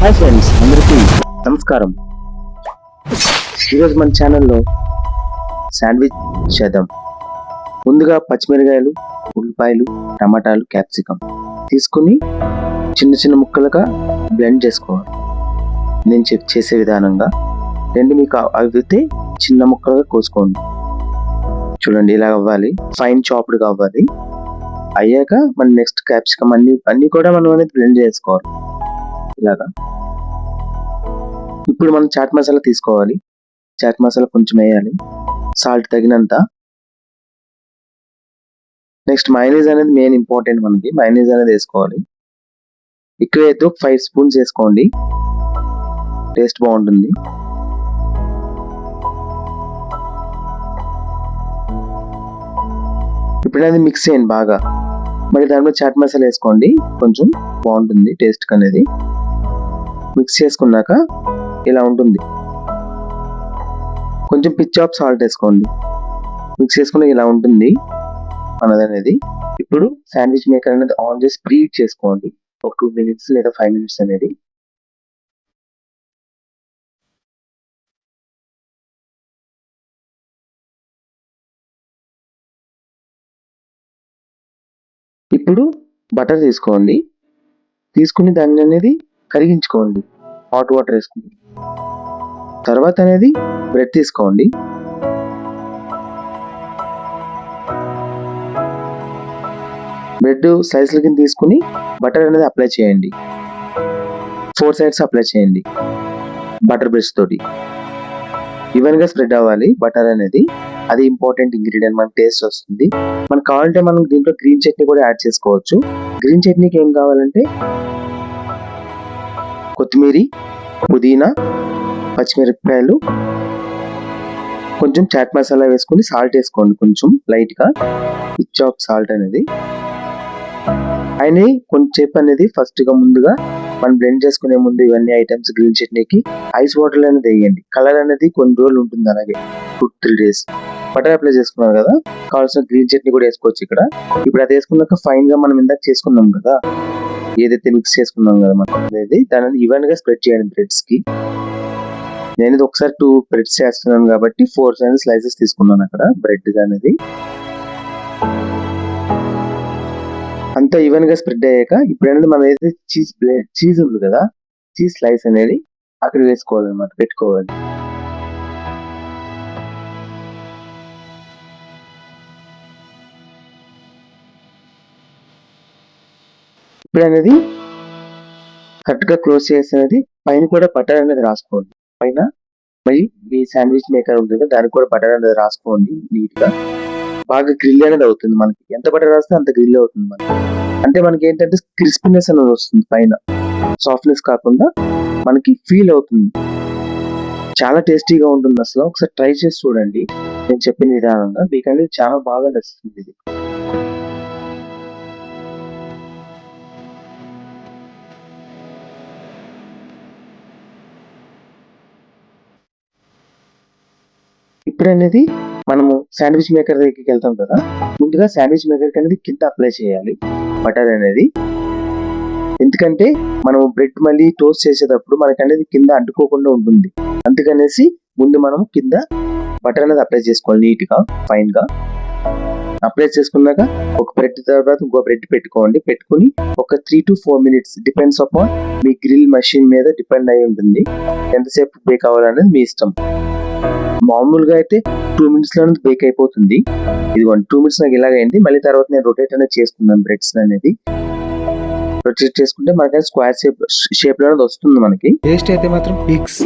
Hi friends, అందరికీ నమస్కారం. ఈరోజు మన ఛానల్లో శాండ్విచ్ చేద్దాం. ముందుగా పచ్చిమిరకాయలు, ఉల్లిపాయలు, టమాటాలు, క్యాప్సికం తీసుకుని చిన్న చిన్న ముక్కలుగా బ్లెండ్ చేసుకోవాలి. నేను చేసే విధానంగా రెండు మీకు అవితే చిన్న ముక్కలుగా కోసుకోండి. చూడండి, ఇలా అవ్వాలి, ఫైన్ చాప్డ్ గా అవ్వాలి. అయ్యాక మన నెక్స్ట్ క్యాప్సికం అన్ని కూడా మనం అనేది బ్లెండ్ చేసుకోవాలి ఇలాగా. ఇప్పుడు మనం చాట్ మసాలా తీసుకోవాలి. చాట్ మసాలా కొంచెం వేయాలి, సాల్ట్ తగినంత. నెక్స్ట్ మైనీస్ అనేది మెయిన్ ఇంపార్టెంట్. మనకి మైనీస్ అనేది వేసుకోవాలి. ఎక్కువ 5 స్పూన్స్ వేసుకోండి, టేస్ట్ బాగుంటుంది. ఇప్పుడు అది మిక్స్ చేయండి బాగా. మరి దాంట్లో చాట్ మసాలా వేసుకోండి, కొంచెం బాగుంటుంది టేస్ట్ అనేది. మిక్స్ చేసుకున్నాక ఇలా ఉంటుంది. కొంచెం పిచ్ ఆఫ్ సాల్ట్ వేసుకోండి. మిక్స్ చేసుకుని ఇలా ఉంటుంది మనది అనేది. ఇప్పుడు శాండ్విచ్ మేకర్ అనేది ఆన్ చేసి ప్రీహీట్ చేసుకోండి ఒక 2 మినిట్స్ లేదా 5 మినిట్స్ అనేది. ఇప్పుడు బటర్ తీసుకోండి, తీసుకుని దాన్ని అనేది కరిగించుకోండి హాట్ వాటర్ వేసుకుని. తర్వాత అనేది బ్రెడ్ తీసుకోండి. బ్రెడ్ స్లైస్ల కింద తీసుకుని బటర్ అనేది అప్లై చేయండి. 4 సైడ్స్ అప్లై చేయండి బటర్ బ్రష్ తోటి. ఈవెన్ గా స్ప్రెడ్ అవ్వాలి బటర్ అనేది. అది ఇంపార్టెంట్ ఇంగ్రీడియంట్, మనకి టేస్ట్ వస్తుంది. మనకు కావాలంటే మనం దీంట్లో గ్రీన్ చట్నీ కూడా యాడ్ చేసుకోవచ్చు. గ్రీన్ చట్నీకి ఏం కావాలంటే కొత్తిమీర, పుదీనా, పచ్చిమిరపకాయలు, కొంచెం చాట్ మసాలా వేసుకుని సాల్ట్ వేసుకోండి, కొంచెం లైట్ గా పిచ్ ఆఫ్ సాల్ట్ అనేది. అయినా కొంచెం అనేది ఫస్ట్ గా ముందుగా మనం బ్లెండ్ చేసుకునే ముందు ఇవన్నీ ఐటమ్స్ గ్రీన్ చట్నీకి ఐస్ వాటర్ అనేది వేయండి. కలర్ అనేది కొన్ని రోజులు ఉంటుంది, అలాగే 2-3 days. బటర్ అప్లై చేసుకున్నారు కదా, కావాల్సిన గ్రీన్ చట్నీ కూడా వేసుకోవచ్చు ఇక్కడ. ఇప్పుడు అది వేసుకున్నాక ఫైన్ గా మనం ఇందాక చేసుకున్నాం కదా, ఏదైతే మిక్స్ చేసుకున్నాం కదా మనం అనేది, దాని ఈవెన్ గా స్ప్రెడ్ చేయండి బ్రెడ్స్ కి. నేను ఇది ఒకసారి 2 బ్రెడ్స్ చేస్తున్నాను కాబట్టి 4 స్లైసెస్ తీసుకున్నాను అక్కడ బ్రెడ్ అనేది. అంతా ఈవెన్ గా స్ప్రెడ్ అయ్యాక ఇప్పుడు అనేది మనం ఏదైతే చీజ్ ఉంది కదా, చీజ్ స్లైస్ అనేది అక్కడ వేసుకోవాలన్నమాట, పెట్టుకోవాలి. ఇప్పుడు అనేది కరెక్ట్ గా క్లోజ్ చేసి అనేది పైన కూడా బటర్ అనేది రాసుకోండి. పైన మరి మీ శాండ్విచ్ మేకర్ ఉంటుంది కదా, దానికి కూడా బటర్ అనేది రాసుకోండి నీట్ గా. బాగా గ్రిల్ అనేది అవుతుంది మనకి. ఎంత బటర్ రాస్తే అంత గ్రిల్ అవుతుంది మనకి. అంటే మనకి ఏంటంటే క్రిస్పీనెస్ అనేది వస్తుంది, పైన సాఫ్ట్నెస్ కాకుండా మనకి ఫీల్ అవుతుంది. చాలా టేస్టీగా ఉంటుంది అసలు. ఒకసారి ట్రై చేసి చూడండి నేను చెప్పిన విధానంగా, మీకు అనేది చాలా బాగా నచ్చుతుంది ఇది. ఇప్పుడు అనేది మనము శాండ్విచ్ మేకర్ దగ్గరికి వెళ్తాం కదా, ముందుగా శాండ్విచ్ మేకర్ అనేది కింద అప్లై చేయాలి బటర్ అనేది. ఎందుకంటే మనం బ్రెడ్ మళ్ళీ టోస్ట్ చేసేటప్పుడు మనకి అనేది కింద అంటుకోకుండా ఉంటుంది. అందుకనేసి ముందు మనం కింద బటర్ అనేది అప్లై చేసుకోవాలి నీట్ గా, ఫైన్ గా. అప్లై చేసుకున్నాక ఒక బ్రెడ్ తర్వాత ఇంకో బ్రెడ్ పెట్టుకోండి. పెట్టుకుని ఒక 3 to 4 minutes డిపెండ్స్ అపాన్ మీ గ్రిల్ మెషిన్ మీద డిపెండ్ అయి ఉంటుంది ఎంతసేపు బేక్ అవ్వాలనేది మీ ఇష్టం. మామూలుగా అయితే 2 minutes లో బేక్ అయిపోతుంది. ఇది 2 minutes నాకు ఇలాగైంది. మళ్ళీ తర్వాత నేను రొటేట్ అనేది చేసుకున్నాను బ్రెడ్స్ అనేది. రొటేట్ చేసుకుంటే మనకి స్క్వేర్ షేప్ లో వస్తుంది మనకి. టేస్ట్ అయితే మాత్రం పిక్స్.